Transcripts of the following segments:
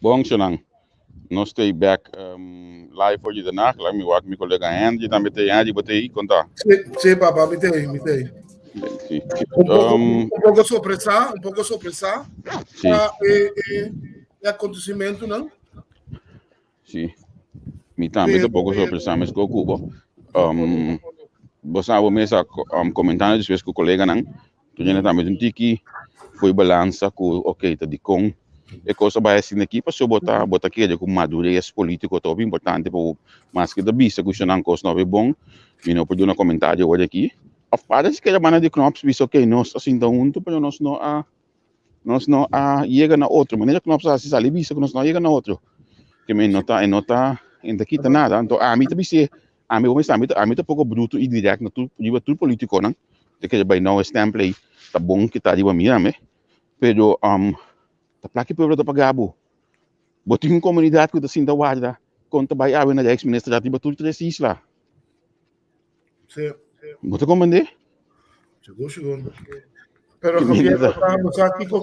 Bom, Xanang, nós stay back live hoje de nacht. Lá me work meu colega Andy, também tem Andy, botei contar. Sim, papá, me tem. Sim. Um pouco sorpresa. Sim. E acontecimento, não? Sim. Me também um pouco sorpresa, mas com Cuba. Você sabe mesmo comentando depois com o colega não? Tu já também um tiki foi balança com ok, tá de com e coisa vai assim aqui para só botar aqui de com madurez político é bem importante para mas que da vista que o não coisa não é bom e não pode um comentário hoje aqui a parece que a mana de knops visto ok nós assim então muito para nós não chega na outro maneira que knops assim ali visto que nós não chega na outro que me nota em daqui tá nada então a mim também se a mim tá pouco bruto e direto na tudo político não de que vai não stamp aí tá bom que tá de mim né pero tá para que o povo tá pagabo botar uma comunidade que tá assim da guarda conta vai a na ex-ministra já tiba tudo três isla Sim. Bota comandante Chegou. Pero estamos aqui com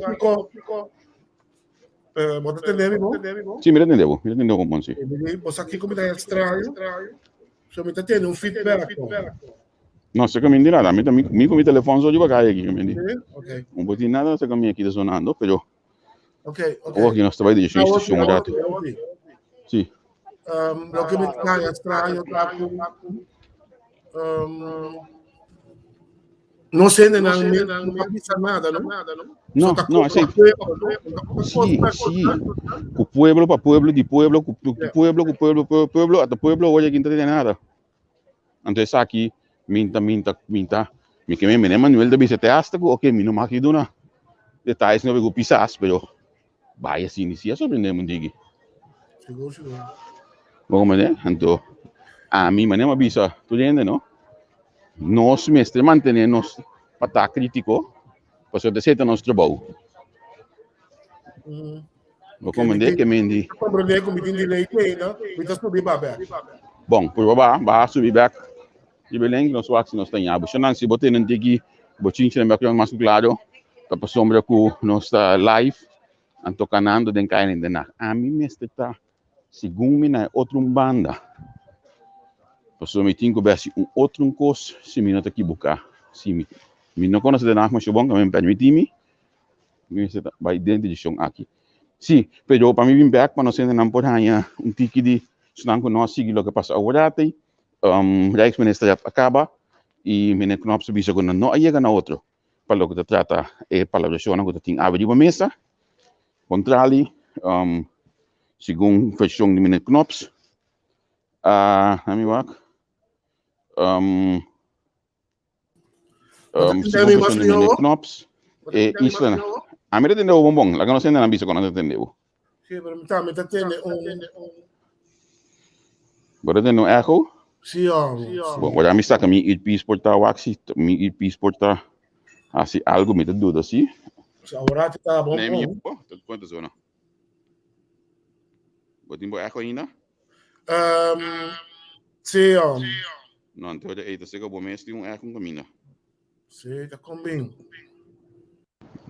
bota entender, bom? Sim, me entendeu como sim. Você aqui como tá estranho. Só me tá tendo um feedback. Não, você caminha nada, a mim com meu telefone só de bagagem aqui, caminha. Ok. Não botar nada, você caminha aqui sonando, pero Ok. hoje nós trabalhamos de instituição um rato. Sim. Lo que me está estranho tá com não sei não precisa nada, não? Não, assim. Sim. O pueblo para pueblo, de pueblo, com pueblo, até pueblo hoje aqui não tem nada. Então essa aqui, minta. Me que me Manuel da Bicete hasta que ok, me não maqui dona. Detalhes não vou pisar, pero vai assim inicia surpreendemos digi. Chegou. Vamos ver, então a mim maneira bisa, tu entende, não? Nós mestre mantenemos para estar crítico, para ser aceita nosso trabalho. Vou comandar que me diz. Compreender como tem direito aí, não? Então subir back. Bom, por vai subir back. De Belém, nós vamos nós tem abo. Se não se botar não tem que botinho na minha mais claro, para sombra com nossa live Anto canando den kain de nak. A mim me está segundo na outra banda. Passou me tinha besi outro cos se me não tá aqui buscar. Se me não conhece de nak mas bom que me permite me está vai dentro de chão aqui. Sim, pero para mim vir back para nós ainda não por hanya tiki de senang ko nós seguir o que passa agora tem Rijksminister acaba e me knop se bisa ko não aí na outro. Para o que trata é palavra chona que tem abrir uma mesa. Contrali segundo versão de minha knops nami wak segundo versão de minha knops e isla na a mira tende o bombong la conoscendo na bisa quando tende o Sì, per me tende bora tende no echo sì, bom agora me saca mi ir pis porta waxi mi ir pis porta assim algo me tudo assim ora tá bom. nem me quanto zona botimbo echo ainda sì, não então já eita chega bom mês tem echo com caminho sì, tá combin.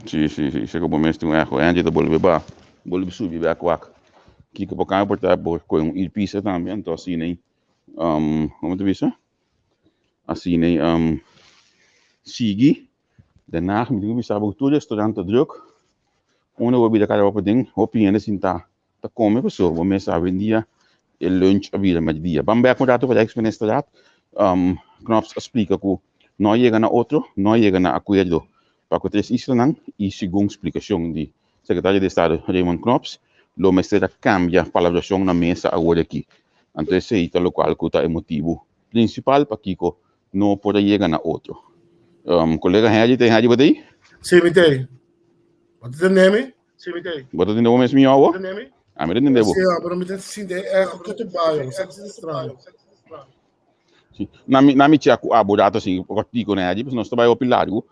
Sì, chega bom mês tem echo antes da bolbe subir back wak que por cá porta com ir pis também então assim nem como tu viste assim nem sigi daarna moet ik bisa ook toe restaurant druk ono we bida cara op ding hopi ene sinta ta come pessoa vou mesa vendia e lunch a vida met dia bam back contrato para exministraat knops explica que não chega na outro não chega na acordo para que três isso não e segundo explicação de secretário de Estado Raymond Knops lo mestre cambia palavração na mesa agora aqui então esse é o local que é motivo principal para que não pode chegar na outro colega Haji tem Haji batei? Sì, mi te. Wat is de name? Sì, mi te. Wat in de momento mi awo? A me não devo. Sì, però mi te si de che tu baio, sai che strano. Sì. Na mi tia ku abo dato assim, dico né Haji, nós trabalho opilário.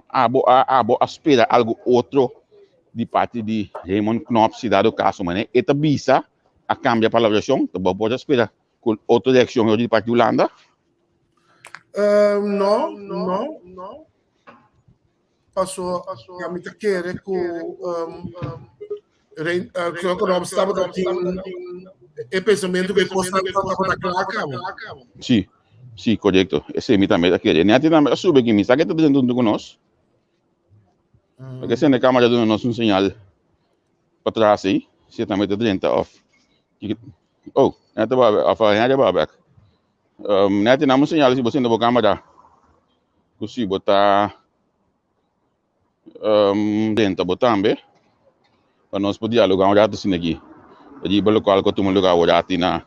Abo aspira algo outro de parte de Raymond Knops se dado caso, mas eta bisa a cambia a palavração, tu pode aspirar com outra direção de parte de Holanda. No. Passou a me querer com quando estava e pensamento que possa estar claro. Sì, corretto. E se mi também aquele, né? Até também sube que me está que tá dizendo com nós. Porque se na câmera dando nós sinal para trás aí, se também tá dentro off. Oh, até vai a fazer vai back. Nanti namun sinyal si bosin da câmera. Kusi botar dentro botambe. Para nós poder dialogar um rato assim aqui. Jadi belo qual que tu lugar o rato na